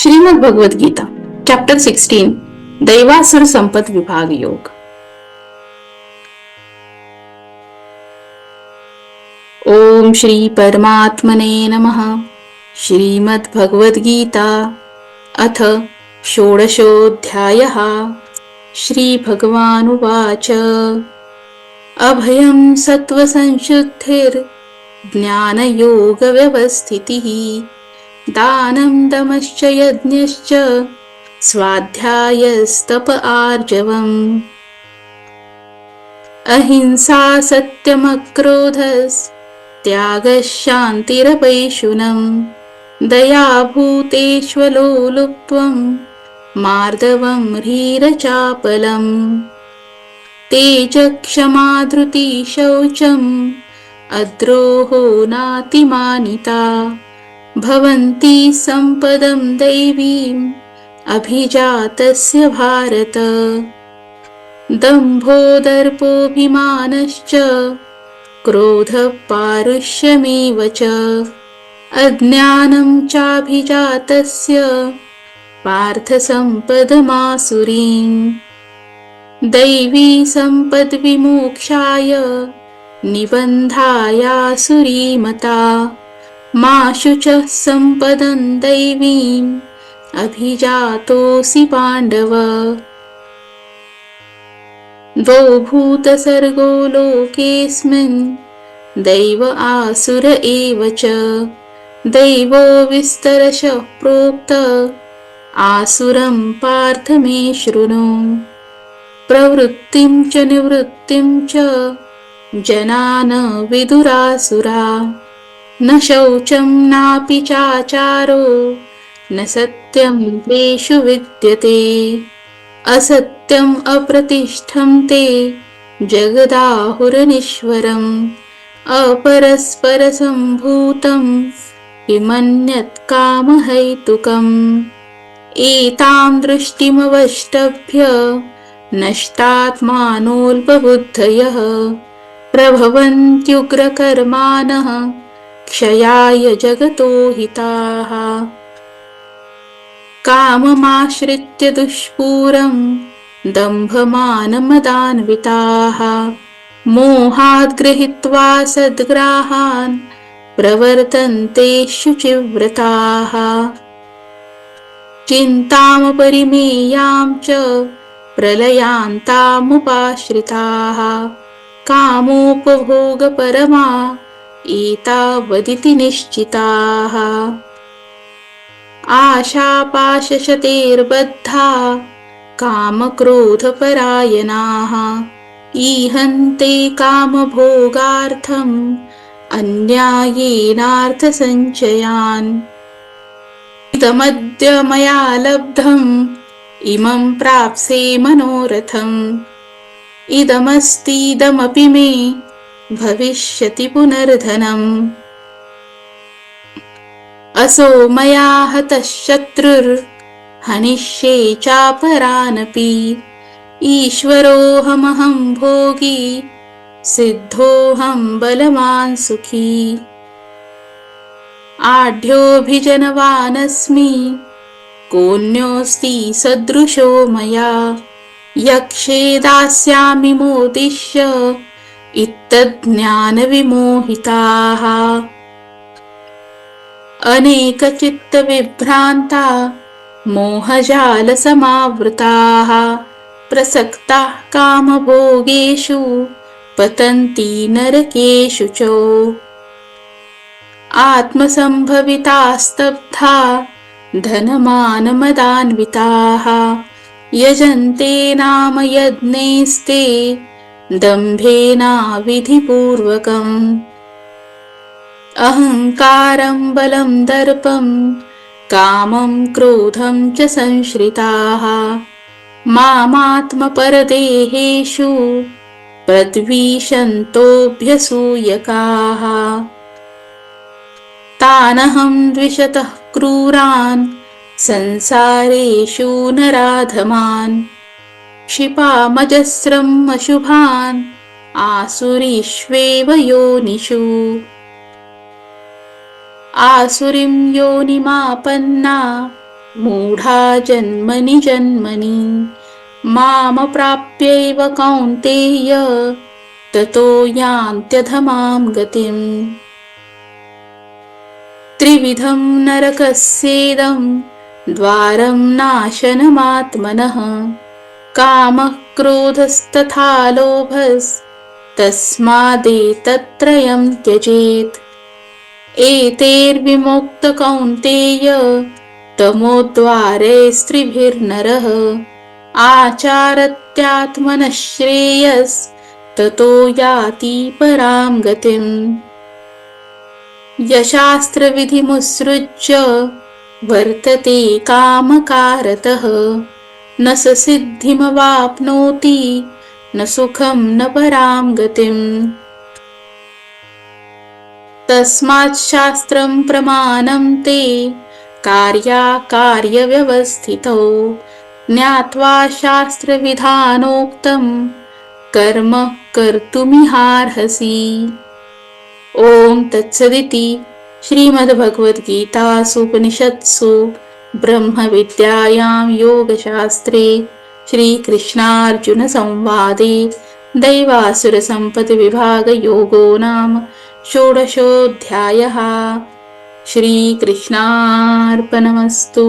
Shrimad Bhagavad Gita chapter 16 दैवासुर Sampat विभाग योग. ओम श्री परमात्मने नमः. श्रीमद भगवद गीता अथ षोडशोऽध्यायः. श्री भगवानुवाच अभयं सत्त्वसंशुद्धिर् ज्ञानयोगव्यवस्थितिः दानं दमश्च यज्ञश्च स्वाध्यायस्तप आर्जवम् अहिंसा सत्यमक्रोधस्त्यागः शान्तिरपैशुनम् दया भूतेष्वलोलुप्त्वं मार्दवं ह्रीरचापलम् तेजक्षमा धृती शौचम् अद्रोहो नातिमानिता भवन्ति सम्पदं दैवीम् अभिजातस्य भारत दम्भो दर्पोऽभिमानश्च क्रोधः पारुष्यमेव च अज्ञानं चाभिजातस्य पार्थसम्पदमासुरीम् दैवी सम्पद्विमोक्षाय निबन्धायासुरीमता मा शुचः सम्पदं दैवीम् अभिजातोऽसि पाण्डव द्वौ भूतसर्गो लोकेऽस्मिन् दैव आसुर एव च दैवो विस्तरशः प्रोक्त आसुरं पार्थ मे शृणु प्रवृत्तिं च निवृत्तिं च जना न विदुरासुरा न शौचं नापि चाचारो न सत्यं तेषु विद्यते असत्यम् अप्रतिष्ठं ते जगदाहुरनीश्वरम् अपरस्परसम्भूतं किमन्यत् कामहैतुकम् एतां दृष्टिमवष्टभ्य नष्टात्मानोऽल्पबुद्धयः प्रभवन्त्युग्रकर्माणः क्षयाय जगतो हिताः काममाश्रित्य दुष्पूरं दम्भमानमदान्विताः मोहाद् गृहीत्वा सद्ग्राहान् प्रवर्तन्ते शुचिव्रताः चिन्तामपरिमेयां च प्रलयान्तामुपाश्रिताः कामोपभोगपरमा एतावदिति निश्चिताः आशापाशशतैर्बद्धा कामक्रोधपरायणाः ईहन्ते कामभोगार्थम् अन्यायेनार्थसञ्चयान् इदमद्य मया लब्धम् इमं प्राप्स्ये मनोरथम् इदमस्तीदमपि मे भविष्यति पुनर्धनम् असो मया हतः शत्रुर्हनिष्ये चापरानपि ईश्वरोऽहमहं भोगी सिद्धोऽहं बलवान् सुखी आढ्योऽभिजनवानस्मि कोऽन्योऽस्ति सदृशो मया यक्षे दास्यामि मोदिष्य इत्तज्ज्ञानविमोहिताः अनेकचित्तविभ्रान्ता मोहजालसमावृताः प्रसक्ताः कामभोगेषु पतन्ति नरकेषु च आत्मसम्भवितास्तब्धा धनमानमदान्विताः यजन्ते नाम यज्ञैस्ते दम्भेनाविधिपूर्वकम् अहङ्कारं बलं दर्पं कामं क्रोधं च संश्रिताः मामात्मपरदेहेषु प्रद्विषन्तोऽभ्यसूयकाः तानहं द्विषतः क्रूरान् संसारेषु नराधमान् क्षिपामजस्रम् अशुभान् आसुरीष्वेव योनिषु आसुरीं योनिमापन्ना मूढा जन्मनि जन्मनि मामप्राप्यैव कौन्तेय ततो यान्त्यधमां गतिम्। त्रिविधं नरकस्येदं द्वारं नाशनमात्मनः कामः क्रोधस्तथा लोभस्तस्मादेतत्त्रयं त्यजेत्। एतैर्विमुक्तकौन्तेय तमोद्वारैस्त्रिभिर्नरः आचारत्यात्मनः श्रेयस्ततो याति परां गतिम्। यशास्त्रविधिमुत्सृज्य वर्तते कामकारतः न स सिद्धिमवाप्नोति न सुखं न परां गतिम्। तस्मात् शास्त्रं प्रमाणं ते कार्याकार्यव्यवस्थितौ ज्ञात्वा शास्त्रविधानोक्तं कर्म कर्तुमिहार्हसि। ओम तत्सदिति श्रीमद्भगवद्गीतासूपनिषत्सु ब्रह्मविद्यायां योगशास्त्रे श्रीकृष्णार्जुनसंवादे दैवासुरसम्पद्विभागयोगो नाम षोडशोऽध्यायः। श्रीकृष्णार्पणमस्तु।